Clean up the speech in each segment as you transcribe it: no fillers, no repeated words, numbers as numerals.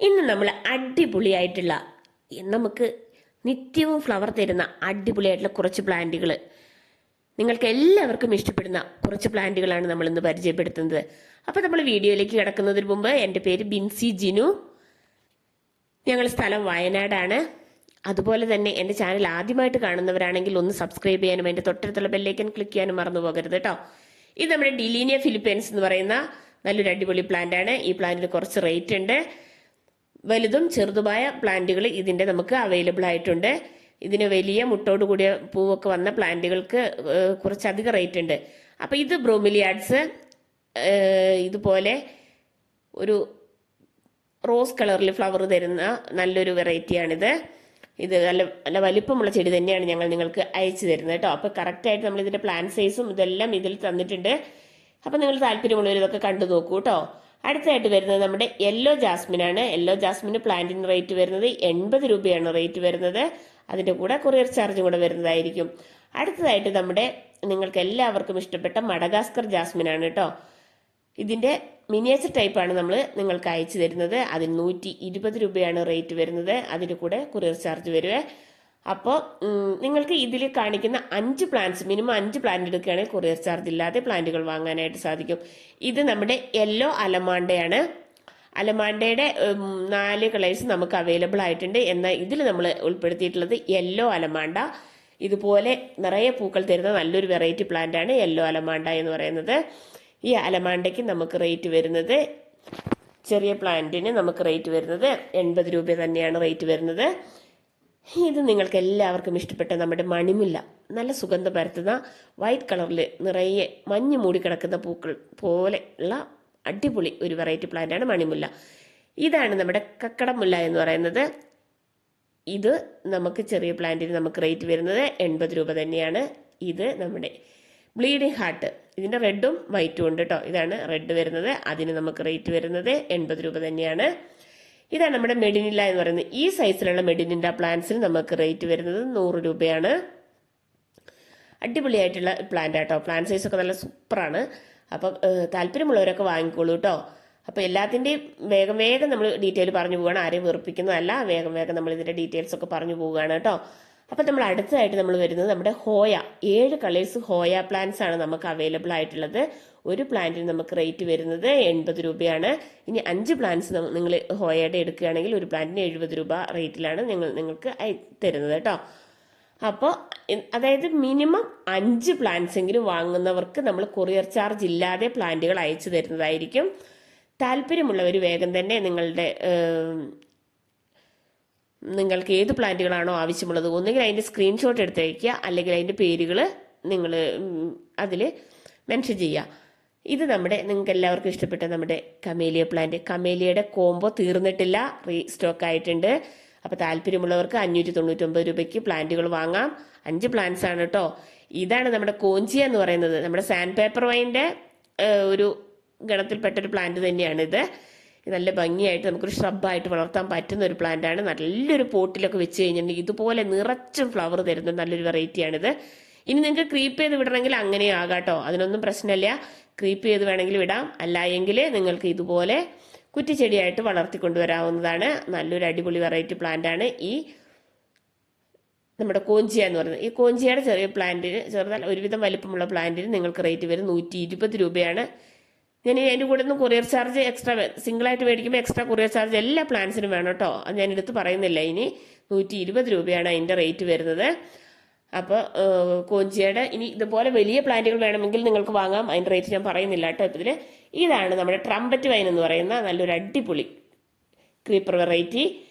ഇന്ന് നമ്മൾ അടിപൊളിയായിട്ടുള്ള നമുക്ക് നിത്യവും ഫ്ലവർ തരുന്ന അടിപൊളിയായിട്ടുള്ള കുറച്ച് പ്ലാന്റുകൾ, നിങ്ങൾക്ക് എല്ലാവർക്കും ഇഷ്ടപ്പെടുന്ന കുറച്ച് പ്ലാന്റുകളാണ് നമ്മൾ ഇന്ന് പരിചയപ്പെടുത്തുന്നത്. അപ്പോൾ നമ്മൾ വീഡിയോയിലേക്ക് കിടക്കുന്നതിന് മുമ്പ് എൻ്റെ പേര് ബിൻസി ജിനു, ഞങ്ങൾ സ്ഥലം വയനാടാണ്. അതുപോലെ തന്നെ എൻ്റെ ചാനൽ ആദ്യമായിട്ട് കാണുന്നവരാണെങ്കിൽ ഒന്ന് സബ്സ്ക്രൈബ് ചെയ്യാനും അതിൻ്റെ തൊട്ടടുത്തുള്ള ബെല്ലൈക്കൻ ക്ലിക്ക് ചെയ്യാനും മറന്നു പോകരുത് കേട്ടോ. ഇത് നമ്മുടെ ഡിലീനിയ ഫിലിപ്പൈൻസ് എന്ന് പറയുന്ന നല്ലൊരു അടിപൊളി പ്ലാന്റ് ആണ്. ഈ പ്ലാന്റിന് കുറച്ച് റേറ്റ് ഉണ്ട്. വലുതും ചെറുതുമായ പ്ലാന്റുകൾ ഇതിൻ്റെ നമുക്ക് അവൈലബിൾ ആയിട്ടുണ്ട്. ഇതിന് വലിയ മുട്ടോട് കൂടിയ പൂവൊക്കെ വന്ന പ്ലാന്റുകൾക്ക് കുറച്ചധികം റേറ്റ് ഉണ്ട്. അപ്പോൾ ഇത് ബ്രോമിലിയാഡ്സ്, ഇതുപോലെ ഒരു റോസ് കളറിൽ ഫ്ലവർ തരുന്ന നല്ലൊരു വെറൈറ്റിയാണിത്. ഇത് നല്ല നല്ല വലിപ്പമുള്ള ചെടി തന്നെയാണ് ഞങ്ങൾ നിങ്ങൾക്ക് അയച്ചു തരുന്നത് കേട്ടോ. അപ്പോൾ കറക്റ്റായിട്ട് നമ്മൾ ഇതിൻ്റെ പ്ലാന്റ് സൈസും ഇതെല്ലാം ഇതിൽ തന്നിട്ടുണ്ട്. അപ്പോൾ നിങ്ങൾ താല്പര്യമുള്ളവർ ഇതൊക്കെ കണ്ടു നോക്കൂ കേട്ടോ. അടുത്തായിട്ട് വരുന്നത് നമ്മുടെ യെല്ലോ ജാസ്മിനാണ്. യെല്ലോ ജാസ്മിന് പ്ലാന്റിന് റേറ്റ് വരുന്നത് 80 രൂപയാണ് റേറ്റ് വരുന്നത്. അതിൻ്റെ കൂടെ കൊറിയർ ചാർജും കൂടെ വരുന്നതായിരിക്കും. അടുത്തതായിട്ട് നമ്മുടെ നിങ്ങൾക്ക് എല്ലാവർക്കും ഇഷ്ടപ്പെട്ട മഡഗാസ്കർ ജാസ്മിനാണ് കേട്ടോ. ഇതിൻ്റെ മിനിയേച്ചർ ടൈപ്പാണ് നമ്മൾ നിങ്ങൾക്ക് അയച്ചു തരുന്നത്. അതിന് 120 രൂപയാണ് റേറ്റ് വരുന്നത്. അതിൻ്റെ കൂടെ കൊറിയർ ചാർജ് വരുവേ. അപ്പോൾ നിങ്ങൾക്ക് ഇതിൽ കാണിക്കുന്ന 5 പ്ലാന്റ്സ്, മിനിമം 5 പ്ലാന്റ് എടുക്കുകയാണെങ്കിൽ കൊറിയർ ചാർജ് ഇല്ലാതെ പ്ലാന്റുകൾ വാങ്ങാനായിട്ട് സാധിക്കും. ഇത് നമ്മുടെ യെല്ലോ അലമാണ്ടയാണ്. അലമാണ്ടയുടെ 4 കളേഴ്സ് നമുക്ക് അവൈലബിൾ ആയിട്ടുണ്ട്. എന്നാൽ ഇതിൽ നമ്മൾ ഉൾപ്പെടുത്തിയിട്ടുള്ളത് യെല്ലോ അലമാണ്ട. ഇതുപോലെ നിറയെ പൂക്കൾ തരുന്ന നല്ലൊരു വെറൈറ്റി പ്ലാന്റ് ആണ് യെല്ലോ അലമാണ്ട എന്ന് പറയുന്നത്. ഈ അലമാണ്ടയ്ക്ക് നമുക്ക് റേറ്റ് വരുന്നത്, ചെറിയ പ്ലാന്റിന് നമുക്ക് റേറ്റ് വരുന്നത് 80 രൂപ തന്നെയാണ് റേറ്റ് വരുന്നത്. ഇത് നിങ്ങൾക്ക് എല്ലാവർക്കും ഇഷ്ടപ്പെട്ട നമ്മുടെ മണിമുല്ല, നല്ല സുഗന്ധം പരത്തുന്ന വൈറ്റ് കളറിൽ നിറയെ മഞ്ഞ് മൂടിക്കിടക്കുന്ന പൂക്കൾ പോലെ ഉള്ള അടിപൊളി ഒരു വെറൈറ്റി പ്ലാന്റാണ് മണിമുല്ല. ഇതാണ് നമ്മുടെ കക്കടം മുല്ല എന്ന് പറയുന്നത്. ഇത് നമുക്ക് ചെറിയ പ്ലാന്റിന് നമുക്ക് റേറ്റ് വരുന്നത് 80 രൂപ തന്നെയാണ്. ഇത് നമ്മുടെ ബ്ലീഡിംഗ് ഹാർട്ട്, ഇതിൻ്റെ റെഡും വൈറ്റും ഉണ്ട് കേട്ടോ. ഇതാണ് റെഡ് വരുന്നത്. അതിന് നമുക്ക് റേറ്റ് വരുന്നത് 80 രൂപ തന്നെയാണ്. ഇതാണ് നമ്മുടെ മെഡിനില്ല എന്ന് പറയുന്നത്. ഈ സൈസിലുള്ള മെഡിനില്ല പ്ലാന്റ്സിന് നമുക്ക് റേറ്റ് വരുന്നത് 100 രൂപയാണ്. അടിപൊളിയായിട്ടുള്ള പ്ലാന്റ് ആട്ടോ. പ്ലാന്റ് സൈസൊക്കെ നല്ല സൂപ്പറാണ്. അപ്പം താല്പര്യമുള്ളവരൊക്കെ വാങ്ങിക്കോളൂ കേട്ടോ. അപ്പോൾ എല്ലാത്തിൻ്റെയും വേഗം വേഗം നമ്മൾ ഡീറ്റെയിൽ പറഞ്ഞു പോവുകയാണ്. ആരെയും വെറുപ്പിക്കുന്നതല്ല, വേഗം വേഗം നമ്മൾ ഇതിൻ്റെ ഡീറ്റെയിൽസ് ഒക്കെ പറഞ്ഞു പോവുകയാണ് കേട്ടോ. അപ്പം നമ്മൾ അടുത്തതായിട്ട് നമ്മൾ വരുന്നത് നമ്മുടെ ഹോയ, 7 കളേഴ്സ് ഹോയ പ്ലാന്റ്സ് ആണ് നമുക്ക് അവൈലബിൾ ആയിട്ടുള്ളത്. ഒരു പ്ലാന്റിന് നമുക്ക് റേറ്റ് വരുന്നത് 80 രൂപയാണ്. ഇനി 5 പ്ലാന്റ്സ് നിങ്ങൾ ഹോയയുടെ എടുക്കുകയാണെങ്കിൽ ഒരു പ്ലാന്റിന് 70 രൂപ റേറ്റിലാണ് നിങ്ങൾക്ക് തരുന്നത് കേട്ടോ. അപ്പോൾ അതായത് മിനിമം 5 പ്ലാന്റ്സ് എങ്കിലും വാങ്ങുന്നവർക്ക് നമ്മൾ കൊറിയർ ചാർജ് ഇല്ലാതെ പ്ലാന്റുകൾ അയച്ചു തരുന്നതായിരിക്കും. താല്പര്യമുള്ളവർ വേഗം തന്നെ നിങ്ങൾക്ക് ഏത് പ്ലാന്റുകളാണോ ആവശ്യമുള്ളത് ഒന്നുകിൽ അതിൻ്റെ സ്ക്രീൻഷോട്ട് എടുത്ത് വയ്ക്കുക, അല്ലെങ്കിൽ അതിൻ്റെ പേരുകൾ നിങ്ങൾ അതിൽ മെൻഷൻ ചെയ്യുക. ഇത് നിങ്ങൾക്ക് എല്ലാവർക്കും ഇഷ്ടപ്പെട്ട നമ്മുടെ കമേലിയ പ്ലാന്റ്. കമേലിയയുടെ കോംബോ തീർന്നിട്ടില്ല, റീസ്റ്റോക്ക് ആയിട്ടുണ്ട്. അപ്പോൾ താല്പര്യമുള്ളവർക്ക് 599 രൂപയ്ക്ക് പ്ലാന്റുകൾ വാങ്ങാം. 5 പ്ലാന്റ്സ് ആണ് കേട്ടോ. ഇതാണ് നമ്മുടെ കോഞ്ചിയ എന്ന് പറയുന്നത്. നമ്മുടെ സാൻഡ് പേപ്പർ വൈൻ്റെ ഒരു ഗണത്തിൽപ്പെട്ടൊരു പ്ലാന്റ് തന്നെയാണിത്. നല്ല ഭംഗിയായിട്ട് നമുക്കൊരു ഷ്രബായിട്ട് വളർത്താൻ പറ്റുന്ന ഒരു പ്ലാന്റ് ആണ്. നല്ലൊരു പോട്ടിലൊക്കെ വെച്ച് കഴിഞ്ഞിട്ടുണ്ടെങ്കിൽ ഇതുപോലെ നിറച്ചും ഫ്ലവർ തരുന്ന നല്ലൊരു വെറൈറ്റിയാണിത്. ഇനി നിങ്ങൾക്ക് ക്രീപ്പ് ചെയ്ത് വിടണമെങ്കിൽ അങ്ങനെ ആകാട്ടോ, അതിനൊന്നും പ്രശ്നമില്ല. ക്രീപ്പ് ചെയ്ത് വേണമെങ്കിൽ വിടാം, അല്ല എങ്കിൽ നിങ്ങൾക്ക് ഇതുപോലെ കുറ്റിച്ചെടിയായിട്ട് വളർത്തിക്കൊണ്ടുവരാവുന്നതാണ്. നല്ലൊരു അടിപൊളി വെറൈറ്റി പ്ലാന്റ് ആണ് ഈ നമ്മുടെ കോഞ്ചിയ എന്ന് പറയുന്നത്. ഈ കോഞ്ചിയയുടെ ചെറിയ പ്ലാന്റിന്, ചെറുതാൽ ഒരുവിധം വലിപ്പമുള്ള പ്ലാന്റിന് നിങ്ങൾക്ക് റേറ്റ് വരും 120 രൂപയാണ്. ഞാൻ അതിൻ്റെ കൂടെ നിന്ന് കൊറിയർ ചാർജ് എക്സ്ട്രാ, സിംഗിളായിട്ട് മേടിക്കുമ്പോൾ എക്സ്ട്രാ കൊറിയർ ചാർജ് എല്ലാ പ്ലാന്റ്സിനും വേണം കേട്ടോ. അത് ഞാൻ എടുത്ത് പറയുന്നില്ല. ഇനി 120 രൂപയാണ് അതിൻ്റെ റേറ്റ് വരുന്നത്. അപ്പോൾ കോഞ്ചിയയുടെ ഇനി ഇതുപോലെ വലിയ പ്ലാന്റുകൾ വേണമെങ്കിൽ നിങ്ങൾക്ക് വാങ്ങാം. അതിൻ്റെ റേറ്റ് ഞാൻ പറയുന്നില്ല കേട്ടോ ഇപ്പോൾ ഇതിൽ. ഇതാണ് നമ്മുടെ ട്രംപറ്റ് വൈൻ എന്ന് പറയുന്ന നല്ലൊരു അടിപൊളി ക്രീപ്പർ വെറൈറ്റി.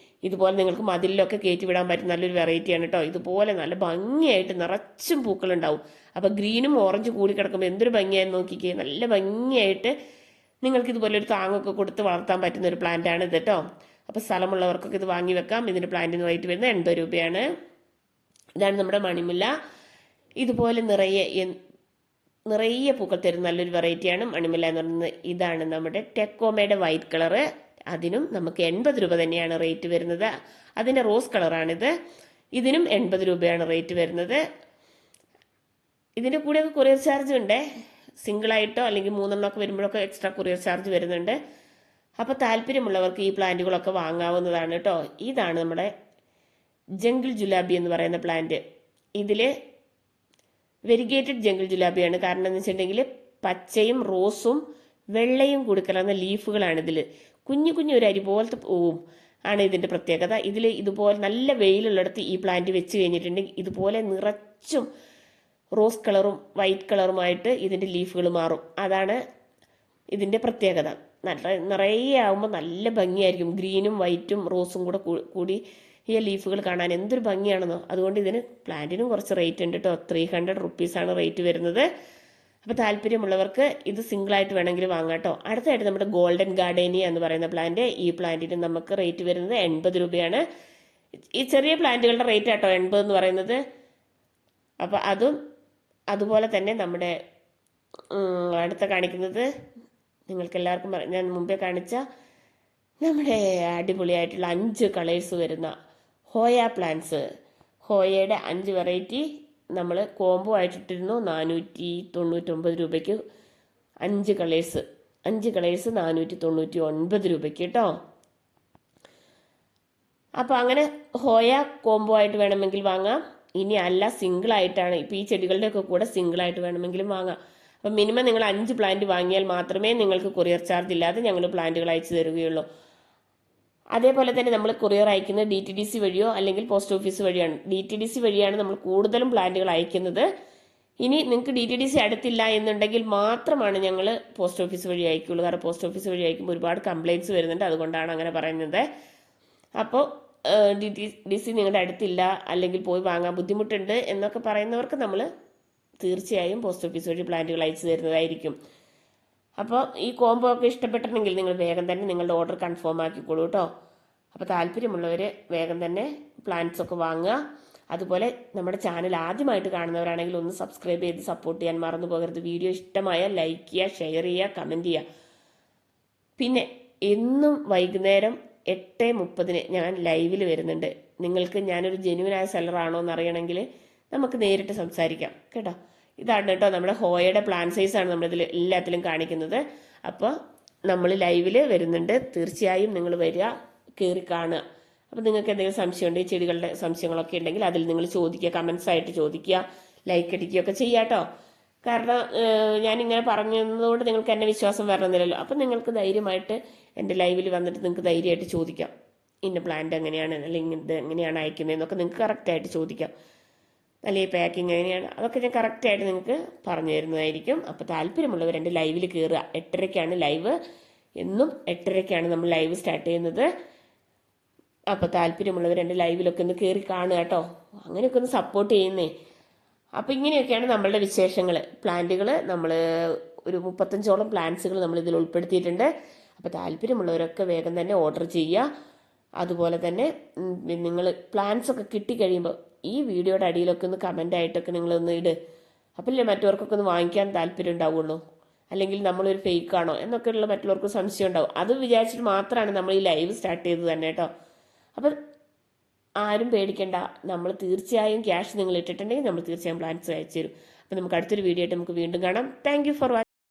ഇതുപോലെ നിങ്ങൾക്ക് മതിലിലൊക്കെ കയറ്റി വിടാൻ പറ്റുന്ന നല്ലൊരു വെറൈറ്റിയാണ് കേട്ടോ. ഇതുപോലെ നല്ല ഭംഗിയായിട്ട് നിറച്ചും പൂക്കളുണ്ടാവും. അപ്പോൾ ഗ്രീനും ഓറഞ്ച് കൂടി കിടക്കുമ്പോൾ എന്തൊരു ഭംഗിയായെന്ന് നോക്കിക്കേ. നല്ല ഭംഗിയായിട്ട് നിങ്ങൾക്ക് ഇതുപോലെ ഒരു താങ്ങൊക്കെ കൊടുത്ത് വളർത്താൻ പറ്റുന്ന ഒരു പ്ലാന്റ് ആണ് ഇത് കേട്ടോ. അപ്പോൾ സ്ഥലമുള്ളവർക്കൊക്കെ ഇത് വാങ്ങി വെക്കാം. ഇതിൻ്റെ പ്ലാന്റിന് റേറ്റ് വരുന്നത് 80 രൂപയാണ്. ഇതാണ് നമ്മുടെ മണിമുല്ല. ഇതുപോലെ നിറയെ പൂക്കൾ തരുന്ന നല്ലൊരു വെറൈറ്റിയാണ് മണിമുല്ല എന്ന് പറയുന്നത്. ഇതാണ് നമ്മുടെ ടെക്കോമയുടെ വൈറ്റ് കളറ്. അതിനും നമുക്ക് 80 രൂപ തന്നെയാണ് റേറ്റ് വരുന്നത്. അതിൻ്റെ റോസ് കളറാണിത്. ഇതിനും 80 രൂപയാണ് റേറ്റ് വരുന്നത്. ഇതിൻ്റെ കൂടെയൊക്കെ കൊറിയർ ചാർജ് ഉണ്ട്. സിംഗിളായിട്ടോ അല്ലെങ്കിൽ 3 എണ്ണമൊക്കെ വരുമ്പോഴൊക്കെ എക്സ്ട്രാ കൊറിയർ ചാർജ് വരുന്നുണ്ട്. അപ്പോൾ താല്പര്യമുള്ളവർക്ക് ഈ പ്ലാന്റുകളൊക്കെ വാങ്ങാവുന്നതാണ് കേട്ടോ. ഇതാണ് നമ്മുടെ ജംഗിൾ ജുലാബി എന്ന് പറയുന്ന പ്ലാന്റ്. ഇതിൽ വെരിഗേറ്റഡ് ജംഗിൾ ജുലാബിയാണ്. കാരണം എന്ന് വെച്ചിട്ടുണ്ടെങ്കിൽ പച്ചയും റോസും വെള്ളയും കൂടി കലർന്ന ലീഫുകളാണ് ഇതിൽ. കുഞ്ഞു കുഞ്ഞു ഒരു അരി പോലത്തെ പൂവും ആണ് ഇതിൻ്റെ പ്രത്യേകത. ഇതിൽ ഇതുപോലെ നല്ല വെയിലുള്ളിടത്ത് ഈ പ്ലാന്റ് വെച്ച് കഴിഞ്ഞിട്ടുണ്ടെങ്കിൽ ഇതുപോലെ നിറച്ചും റോസ് കളറും വൈറ്റ് കളറുമായിട്ട് ഇതിൻ്റെ ലീഫുകൾ മാറും. അതാണ് ഇതിൻ്റെ പ്രത്യേകത. നിറയെ ആകുമ്പോൾ നല്ല ഭംഗിയായിരിക്കും. ഗ്രീനും വൈറ്റും റോസും കൂടെ കൂടി ഈ ലീഫുകൾ കാണാൻ എന്തൊരു ഭംഗിയാണെന്നോ. അതുകൊണ്ട് ഇതിന് പ്ലാന്റിനും കുറച്ച് റേറ്റ് ഉണ്ട് കേട്ടോ. 300 റുപ്പീസാണ് റേറ്റ് വരുന്നത്. അപ്പോൾ താല്പര്യമുള്ളവർക്ക് ഇത് സിംഗിളായിട്ട് വേണമെങ്കിൽ വാങ്ങാം കേട്ടോ. അടുത്തായിട്ട് നമ്മുടെ ഗോൾഡൻ ഗാർഡേനിയ എന്ന് പറയുന്ന പ്ലാന്റ്. ഈ പ്ലാന്റിന് നമുക്ക് റേറ്റ് വരുന്നത് 80 രൂപയാണ്. ഈ ചെറിയ പ്ലാന്റുകളുടെ റേറ്റ് കേട്ടോ 80 എന്ന് പറയുന്നത്. അപ്പോൾ അതുപോലെ തന്നെ നമ്മുടെ അടുത്ത കാണിക്കുന്നത് നിങ്ങൾക്ക് എല്ലാവർക്കും ഞാൻ മുമ്പേ കാണിച്ച നമ്മുടെ അടിപൊളിയായിട്ടുള്ള 5 കളേഴ്സ് വരുന്ന ഹോയ പ്ലാന്റ്സ്. ഹോയയുടെ 5 വെറൈറ്റി നമ്മൾ കോംബോ ആയിട്ടിട്ടിരുന്നു 499 രൂപയ്ക്ക്. 5 കളേഴ്സ് 499 രൂപയ്ക്ക് കേട്ടോ. അപ്പോൾ അങ്ങനെ ഹോയ കോംബോ ആയിട്ട് വേണമെങ്കിൽ വാങ്ങാം. ഇനി അല്ല സിംഗിളായിട്ടാണ്, ഇപ്പോൾ ഈ ചെടികളുടെയൊക്കെ കൂടെ സിംഗിളായിട്ട് വേണമെങ്കിലും വാങ്ങാം. അപ്പം മിനിമം നിങ്ങൾ 5 പ്ലാന്റ് വാങ്ങിയാൽ മാത്രമേ നിങ്ങൾക്ക് കൊറിയർ ചാർജ് ഇല്ലാതെ ഞങ്ങൾ പ്ലാന്റുകൾ അയച്ചു തരികയുള്ളൂ. അതേപോലെ തന്നെ നമ്മൾ കൊറിയർ അയക്കുന്നത് DTDC വഴിയോ അല്ലെങ്കിൽ പോസ്റ്റ് ഓഫീസ് വഴിയാണ്. DTDC വഴിയാണ് നമ്മൾ കൂടുതലും പ്ലാന്റുകൾ അയക്കുന്നത്. ഇനി നിങ്ങൾക്ക് DTDC അടുത്തില്ല എന്നുണ്ടെങ്കിൽ മാത്രമാണ് ഞങ്ങൾ പോസ്റ്റ് ഓഫീസ് വഴി അയക്കുള്ളൂ. കാരണം പോസ്റ്റ് ഓഫീസ് വഴി അയക്കുമ്പോൾ ഒരുപാട് കംപ്ലയിൻറ്റ്സ് വരുന്നുണ്ട്. അതുകൊണ്ടാണ് അങ്ങനെ പറയുന്നത്. അപ്പോൾ DTDC നിങ്ങളുടെ അടുത്തില്ല അല്ലെങ്കിൽ പോയി വാങ്ങാൻ ബുദ്ധിമുട്ടുണ്ട് എന്നൊക്കെ പറയുന്നവർക്ക് നമ്മൾ തീർച്ചയായും പോസ്റ്റ് ഓഫീസ് വഴി പ്ലാന്റുകൾ അയച്ചു തരുന്നതായിരിക്കും. അപ്പോൾ ഈ കോംബോ ഒക്കെ ഇഷ്ടപ്പെട്ടിട്ടുണ്ടെങ്കിൽ നിങ്ങൾ വേഗം തന്നെ നിങ്ങളുടെ ഓർഡർ കൺഫേം ആക്കിക്കോളൂ കേട്ടോ. അപ്പോൾ താല്പര്യമുള്ളവർ വേഗം തന്നെ പ്ലാന്റ്സ് ഒക്കെ വാങ്ങുക. അതുപോലെ നമ്മുടെ ചാനൽ ആദ്യമായിട്ട് കാണുന്നവരാണെങ്കിൽ ഒന്ന് സബ്സ്ക്രൈബ് ചെയ്ത് സപ്പോർട്ട് ചെയ്യാൻ മറന്നു പോകരുത്. വീഡിയോ ഇഷ്ടമായാൽ ലൈക്ക് ചെയ്യുക, ഷെയർ ചെയ്യുക, കമൻറ്റ് ചെയ്യുക. പിന്നെ എന്നും വൈകുന്നേരം 8:30 ഞാൻ ലൈവിൽ വരുന്നുണ്ട്. നിങ്ങൾക്ക് ഞാനൊരു ജെന്യുവനായ സെല്ലറാണോ എന്ന് അറിയണമെങ്കിൽ നമുക്ക് നേരിട്ട് സംസാരിക്കാം കേട്ടോ. ഇതാണ് കേട്ടോ നമ്മുടെ ഹോയയുടെ പ്ലാൻ സൈസാണ് നമ്മളിതിൽ എല്ലാത്തിലും കാണിക്കുന്നത്. അപ്പോൾ നമ്മൾ ലൈവിൽ വരുന്നുണ്ട്. തീർച്ചയായും നിങ്ങൾ വരിക, കയറി കാണുക. അപ്പോൾ നിങ്ങൾക്ക് എന്തെങ്കിലും സംശയമുണ്ട്, ഈ ചെടികളുടെ സംശയങ്ങളൊക്കെ ഉണ്ടെങ്കിൽ അതിൽ നിങ്ങൾ ചോദിക്കുക, കമൻസ് ആയിട്ട് ചോദിക്കുക, ലൈക്ക് അടിക്കുകയൊക്കെ ചെയ്യാം കേട്ടോ. കാരണം ഞാനിങ്ങനെ പറഞ്ഞതുകൊണ്ട് നിങ്ങൾക്ക് എന്നെ വിശ്വാസം വരണമെന്നില്ലല്ലോ. അപ്പം നിങ്ങൾക്ക് ധൈര്യമായിട്ട് എൻ്റെ ലൈവിൽ വന്നിട്ട് നിങ്ങൾക്ക് ധൈര്യമായിട്ട് ചോദിക്കാം. ഇന്ന പ്ലാന്റ് എങ്ങനെയാണ് അല്ലെങ്കിൽ ഇത് എങ്ങനെയാണ് അയക്കുന്നതെന്നൊക്കെ നിങ്ങൾക്ക് കറക്റ്റായിട്ട് ചോദിക്കാം. അല്ലെങ്കിൽ പാക്കിങ് എങ്ങനെയാണ് അതൊക്കെ ഞാൻ കറക്റ്റായിട്ട് നിങ്ങൾക്ക് പറഞ്ഞു തരുന്നതായിരിക്കും. അപ്പോൾ താല്പര്യമുള്ളവർ എൻ്റെ ലൈവിൽ കയറുക. 8:30 ലൈവ്. എന്നും 8:30 നമ്മൾ ലൈവ് സ്റ്റാർട്ട് ചെയ്യുന്നത്. അപ്പോൾ താല്പര്യമുള്ളവർ എൻ്റെ ലൈവിലൊക്കെ ഒന്ന് കയറി കാണുക കേട്ടോ. അങ്ങനെയൊക്കെ ഒന്ന് സപ്പോർട്ട് ചെയ്യുന്നേ. അപ്പോൾ ഇങ്ങനെയൊക്കെയാണ് നമ്മളുടെ വിശേഷങ്ങൾ. പ്ലാന്റുകൾ നമ്മൾ ഒരു 35ഓളം പ്ലാന്റ്സുകൾ നമ്മൾ ഇതിൽ ഉൾപ്പെടുത്തിയിട്ടുണ്ട്. അപ്പോൾ താല്പര്യമുള്ളവരൊക്കെ വേഗം തന്നെ ഓർഡർ ചെയ്യുക. അതുപോലെ തന്നെ നിങ്ങൾ പ്ലാന്റ്സ് ഒക്കെ കിട്ടിക്കഴിയുമ്പോൾ ഈ വീഡിയോയുടെ അടിയിലൊക്കെ ഒന്ന് കമൻ്റ് ആയിട്ടൊക്കെ നിങ്ങളൊന്ന് ഇട്. അപ്പോഴല്ലേ മറ്റവർക്കൊക്കെ ഒന്ന് വാങ്ങിക്കാൻ താല്പര്യം ഉണ്ടാവുള്ളൂ. അല്ലെങ്കിൽ നമ്മളൊരു ഫേക്കാണോ എന്നൊക്കെയുള്ള മറ്റുള്ളവർക്ക് സംശയം ഉണ്ടാവും. അത് വിചാരിച്ചിട്ട് മാത്രമാണ് നമ്മൾ ഈ ലൈവ് സ്റ്റാർട്ട് ചെയ്തത് തന്നെ കേട്ടോ. അപ്പം ആരും പേടിക്കേണ്ട. നമ്മൾ തീർച്ചയായും ക്യാഷ് നിങ്ങൾ ഇട്ടിട്ടുണ്ടെങ്കിൽ നമ്മൾ തീർച്ചയായും പ്ലാൻസ് അയച്ചു തരും. അപ്പം നമുക്ക് അടുത്തൊരു വീഡിയോ ആയിട്ട് നമുക്ക് വീണ്ടും കാണാം. Thank you for watching.